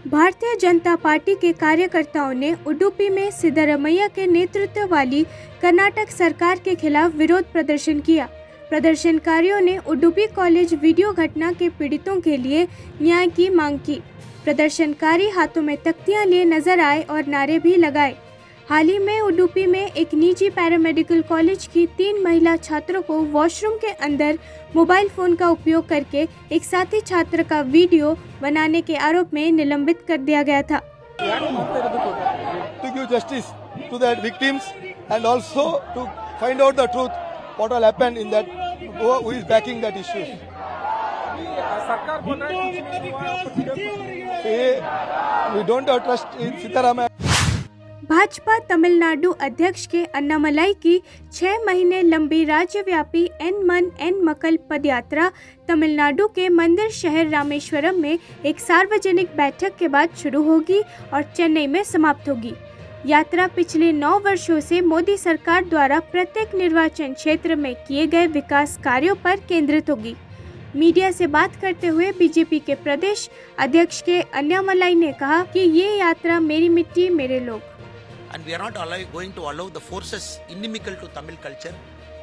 Bharatiya Janata party के कार्यकर्ताओं ने उडुपी में सिद्धरामैया के नेतृत्व वाली कर्नाटक सरकार के खिलाफ विरोध प्रदर्शन किया। प्रदर्शनकारियों ने उडुपी कॉलेज वीडियो घटना के पीड़ितों के लिए न्याय की मांग की। प्रदर्शनकारी हाथों में तख्तियां लिए नजर आए और नारे भी लगाए। हाल ही में उडुपी में एक निजी पैरामेडिकल कॉलेज की 3 महिला छात्रों को वॉशरूम के अंदर मोबाइल फोन का उपयोग करके एक साथी छात्र का वीडियो बनाने के आरोप में निलंबित कर दिया गया था। To give justice to the victims and also to find out the truth what all happened in that, who is backing that issue. We don't have trust in Sitaramaiya. Bhajpa Tamil Nadu अध्यक्ष के अन्नामलाई की 6 महीने लंबी राज्यव्यापी एन मन एन मक्कल पदयात्रा तमिलनाडु के मंदिर शहर रामेश्वरम में एक सार्वजनिक बैठक के बाद शुरू होगी और चेन्नई में समाप्त होगी। यात्रा पिछले 9 वर्षों से मोदी सरकार द्वारा प्रत्येक निर्वाचन क्षेत्र में किए गए विकास कार्यों पर केंद्रित होगी। मीडिया से बात करते हुए बीजेपी के प्रदेश अध्यक्ष के अन्नामलाई ने कहा कि ये यात्रा मेरी मिट्टी मेरे लोग। And we are not going to allow the forces inimical to Tamil culture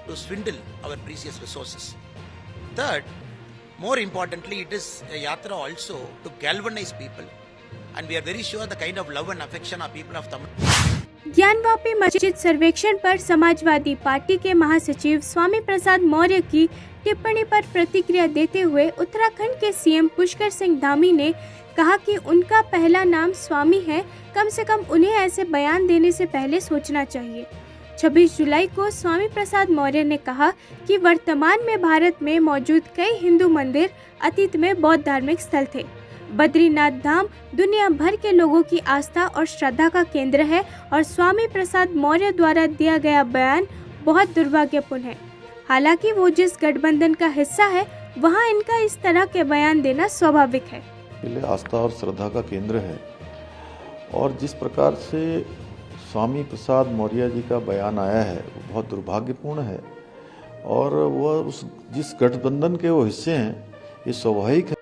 to swindle our precious resources. Third, more importantly, it is a yatra also to galvanize people, and we are very sure the kind of love and affection our people of Tamil. Gyanvapi मस्जिद सर्वेक्षण पर Samajwadi party के महासचिव स्वामी प्रसाद मौर्य की टिप्पणी पर प्रतिक्रिया देते हुए उत्तराखंड के सीएम पुष्कर सिंह धामी ने कहा कि उनका पहला नाम स्वामी है, कम से कम उन्हें ऐसे बयान देने से पहले सोचना चाहिए। 26 जुलाई को स्वामी प्रसाद मौर्य ने कहा कि वर्तमान में भारत में मौजूद कई हिंदू मंदिर अतीत में बौद्ध धार्मिक स्थल थे। बद्रीनाथ धाम दुनिया भर के लोगों की आस्था और श्रद्धा का केंद्र है और स्वामी प्रसाद मौर्य द्वारा दिया गया बयान बहुत दुर्भाग्यपूर्ण है। हालांकि वो जिस गठबंधन का हिस्सा है वहां इनका इस तरह के बयान देना स्वाभाविक है। आस्था और श्रद्धा का केंद्र है और जिस प्रकार से स्वामी प्रसाद मौर्य जी का बयान आया है वो बहुत दुर्भाग्यपूर्ण है और वह जिस गठबंधन के वो हिस्से हैं ये स्वाभाविक है।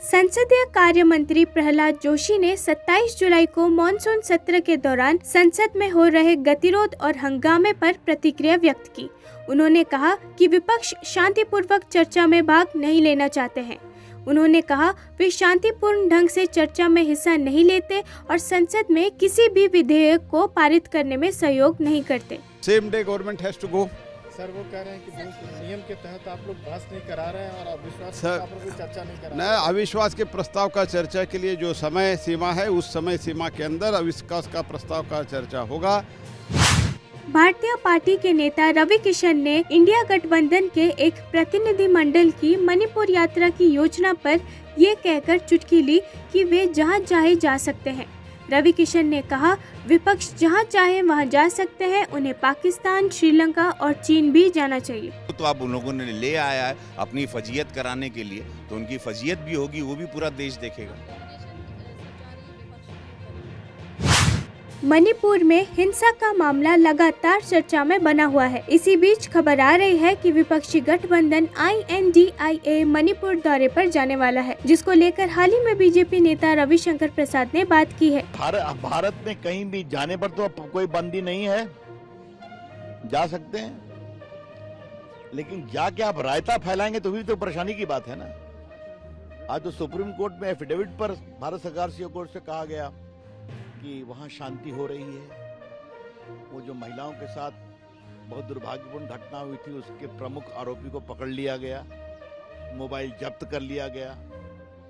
संसदीय कार्य मंत्री प्रहलाद जोशी ने 27 जुलाई को मॉनसून सत्र के दौरान संसद में हो रहे गतिरोध और हंगामे पर प्रतिक्रिया व्यक्त की। उन्होंने कहा कि विपक्ष शांतिपूर्वक चर्चा में भाग नहीं लेना चाहते हैं। उन्होंने कहा वे शांतिपूर्ण ढंग से चर्चा में हिस्सा नहीं लेते और संसद में किसी भी विधेयक को पारित करने में सहयोग नहीं करते। Same day government has to go. Sir वो कह रहे हैं कि नियम के तहत आप लोग बहस नहीं करा रहे हैं और अविश्वास पर चर्चा नहीं करा रहे हैं। अविश्वास के प्रस्ताव का चर्चा के लिए जो समय सीमा है उस समय सीमा के अंदर अविश्वास का प्रस्ताव का चर्चा होगा। भारतीय पार्टी के नेता रवि किशन ने इंडिया गठबंधन के एक प्रतिनिधि मंडल की मणिपुर यात्रा की योजना पर ये कहकर चुटकी ली कि वे जहां चाहे जा सकते हैं। रवि किशन ने कहा विपक्ष जहां चाहे वहां जा सकते हैं, उन्हें पाकिस्तान, श्रीलंका और चीन भी जाना चाहिए। तो आप उन लोगों ने ले आया है अपनी फजीयत कराने के लिए, तो उनकी फजीयत भी होगी, वो भी पूरा देश देखेगा। मणिपुर में हिंसा का मामला लगातार चर्चा में बना हुआ है। इसी बीच खबर आ रही है कि विपक्षी गठबंधन INDIA मणिपुर दौरे पर जाने वाला है, जिसको लेकर हाल ही में बीजेपी नेता रविशंकर प्रसाद ने बात की है। भारत में कहीं भी जाने पर तो कोई बंदी नहीं है, जा सकते हैं, लेकिन जाके आप रायता फैलाएंगे तो भी तो परेशानी की बात है ना। आज तो सुप्रीम कोर्ट में एफिडेविट पर भारत सरकार से कोर्ट से कहा गया कि वहाँ शांति हो रही है। वो जो महिलाओं के साथ बहुत दुर्भाग्यपूर्ण घटना हुई थी उसके प्रमुख आरोपी को पकड़ लिया गया, मोबाइल जब्त कर लिया गया,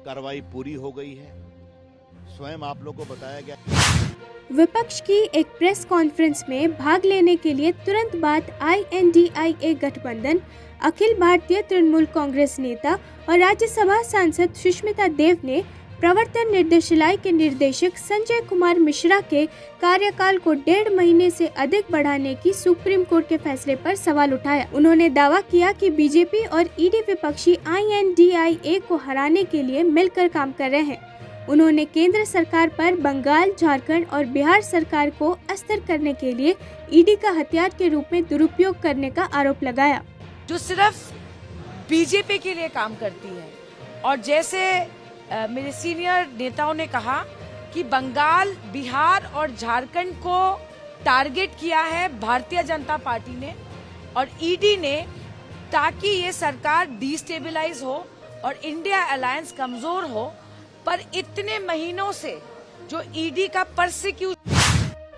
कार्रवाई पूरी हो गई है, स्वयं आप लोगों को बताया गया। विपक्ष की एक प्रेस कॉन्फ्रेंस में भाग लेने के लिए तुरंत बाद INDIA गठबंधन, अखिल भारतीय तृणमूल कांग्रेस नेता और राज्यसभा सांसद सुष्मिता देव ने प्रवर्तन निर्देशालय के निदेशक संजय कुमार मिश्रा के कार्यकाल को 1.5 महीने से अधिक बढ़ाने की सुप्रीम कोर्ट के फैसले पर सवाल उठाया। उन्होंने दावा किया कि बीजेपी और ईडी विपक्षी INDIA को हराने के लिए मिलकर काम कर रहे हैं। उन्होंने केंद्र सरकार पर बंगाल, झारखंड और बिहार सरकार को अस्थिर करने के लिए ईडी का हथियार के रूप में दुरुपयोग करने का आरोप लगाया, जो सिर्फ बीजेपी के लिए काम करती है और जैसे मेरे सीनियर नेताओं ने कहा कि बंगाल, बिहार और झारखंड को टारगेट किया है भारतीय जनता पार्टी ने और ईडी ने, ताकि ये सरकार डिस्टेबलाइज हो और इंडिया अलायंस कमजोर हो। पर इतने महीनों से जो ईडी का परसिक्यूशन,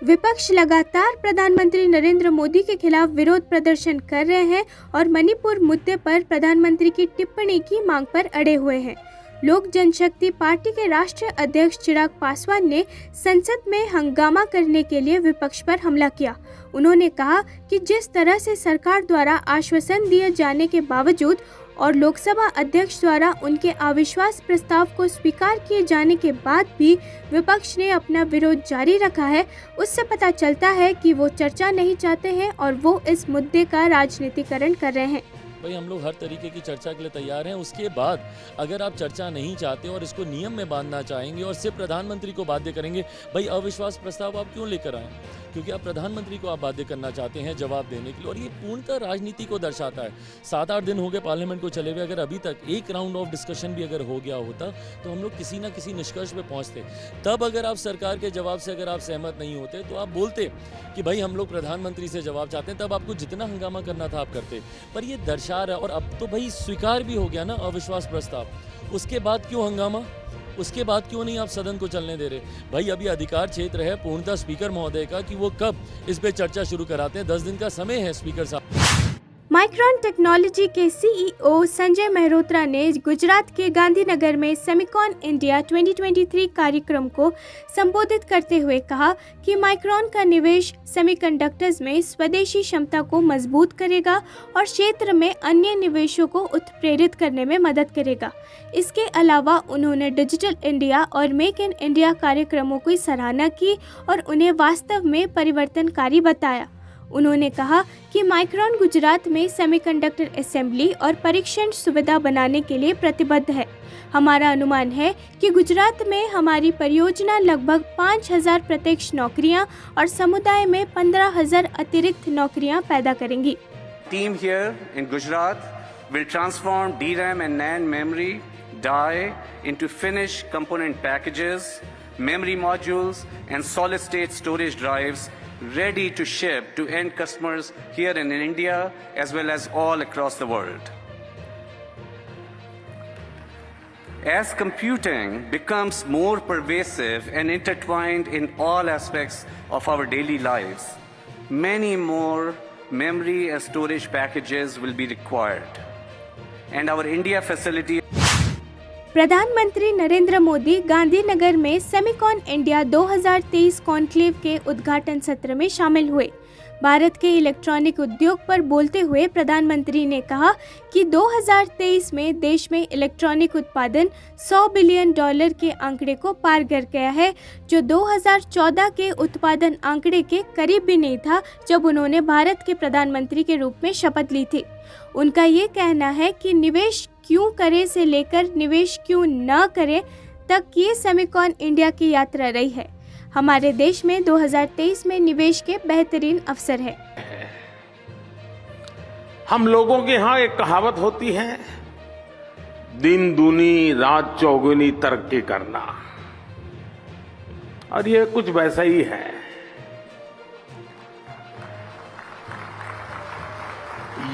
विपक्ष लगातार प्रधानमंत्री नरेंद्र मोदी के खिलाफ विरोध प्रदर्शन कर रहे हैं और मणिपुर मुद्दे पर प्रधानमंत्री की टिप्पणी की मांग पर अड़े हुए हैं। लोक जनशक्ति पार्टी के राष्ट्रीय अध्यक्ष चिराग पासवान ने संसद में हंगामा करने के लिए विपक्ष पर हमला किया। उन्होंने कहा कि जिस तरह से सरकार द्वारा आश्वासन दिए जाने के बावजूद और लोकसभा अध्यक्ष द्वारा उनके अविश्वास प्रस्ताव को स्वीकार किए जाने के बाद भी विपक्ष ने अपना विरोध जारी रखा है, उससे पता चलता है कि वो चर्चा नहीं चाहते हैं और वो इस मुद्दे का राजनीतिकरण कर रहे हैं। भाई हम लोग हर तरीके की चर्चा के लिए तैयार हैं। उसके बाद अगर आप चर्चा नहीं चाहते और इसको नियम में बांधना चाहेंगे और सिर्फ प्रधानमंत्री को बाध्य करेंगे, भाई अविश्वास प्रस्ताव आप क्यों लेकर आए? क्योंकि आप प्रधानमंत्री को आप बाध्य करना चाहते हैं जवाब देने के लिए, और ये पूर्णतः राजनीति को दर्शाता है। 7-8 दिन हो गए पार्लियामेंट को चले हुए, अगर अभी तक एक राउंड ऑफ डिस्कशन भी अगर हो गया होता तो हम लोग किसी ना किसी निष्कर्ष पे पहुंचते। तब अगर आप सरकार के जवाब से अगर आप सहमत नहीं होते तो आप बोलते कि भाई हम लोग प्रधानमंत्री से जवाब चाहते हैं, तब आपको जितना हंगामा करना था आप करते। पर ये दर्शा रहा, और अब तो भाई स्वीकार भी हो गया ना अविश्वास प्रस्ताव, उसके बाद क्यों हंगामा? उसके बाद क्यों नहीं आप सदन को चलने दे रहे? भाई अभी अधिकार क्षेत्र है पूर्णतः स्पीकर महोदय का कि वो कब इस पे चर्चा शुरू कराते हैं। 10 दिन का समय है स्पीकर साहब। माइक्रॉन टेक्नोलॉजी के सीईओ संजय मेहरोत्रा ने गुजरात के गांधीनगर में सेमिकॉन इंडिया 2023 कार्यक्रम को संबोधित करते हुए कहा कि माइक्रॉन का निवेश सेमीकंडक्टर्स में स्वदेशी क्षमता को मजबूत करेगा और क्षेत्र में अन्य निवेशों को उत्प्रेरित करने में मदद करेगा। इसके अलावा उन्होंने डिजिटल इंडिया और मेक इन इंडिया कार्यक्रमों की सराहना की और उन्हें वास्तव में परिवर्तनकारी बताया। उन्होंने कहा कि माइक्रॉन गुजरात में सेमीकंडक्टर असेंबली और परीक्षण सुविधा बनाने के लिए प्रतिबद्ध है। हमारा अनुमान है कि गुजरात में हमारी परियोजना लगभग 5,000 प्रत्यक्ष नौकरियां और समुदाय में 15,000 अतिरिक्त नौकरियां पैदा करेंगी। Team here in Gujarat will transform DRAM and NAND memory die into finished component packages, memory modules and solid state storage drives ready to ship to end customers here in India as well as all across the world. As computing becomes more pervasive and intertwined in all aspects of our daily lives, many more memory and storage packages will be required. And our India facility प्रधानमंत्री नरेंद्र मोदी गांधीनगर में Semicon India 2023 conclave के उद्घाटन सत्र में शामिल हुए। भारत के electronic उद्योग पर बोलते हुए प्रधानमंत्री ने कहा कि 2023 में देश में इलेक्ट्रॉनिक उत्पादन $100 बिलियन के आंकड़े को पार कर गया है, जो 2014 के उत्पादन आंकड़े के करीब भी नहीं था जब उन्होंने भारत के प्रधानमंत्री के रूप में शपथ ली थी। उनका ये कहना है कि निवेश क्यों करें से लेकर निवेश क्यों न करें तक ये सेमिकॉन इंडिया की यात्रा रही है। हमारे देश में 2023 में निवेश के बेहतरीन अवसर है। हम लोगों के यहाँ एक कहावत होती है, दिन दूनी रात चौगुनी तरक्की करना, और ये कुछ वैसा ही है।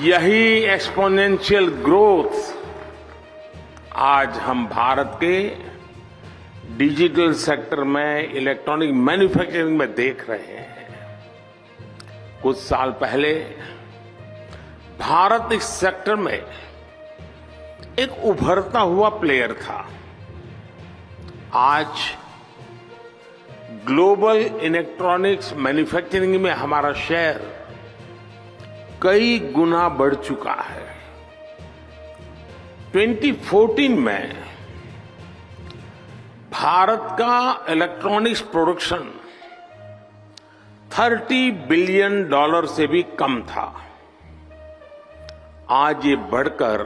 यही एक्सपोनेंशियल ग्रोथ आज हम भारत के डिजिटल सेक्टर में, इलेक्ट्रॉनिक मैन्युफैक्चरिंग में देख रहे हैं। कुछ साल पहले भारत इस सेक्टर में एक उभरता हुआ प्लेयर था। आज ग्लोबल इलेक्ट्रॉनिक्स मैन्युफैक्चरिंग में हमारा शेयर कई गुना बढ़ चुका है। 2014 में भारत का इलेक्ट्रॉनिक्स प्रोडक्शन $30 बिलियन से भी कम था। आज ये बढ़कर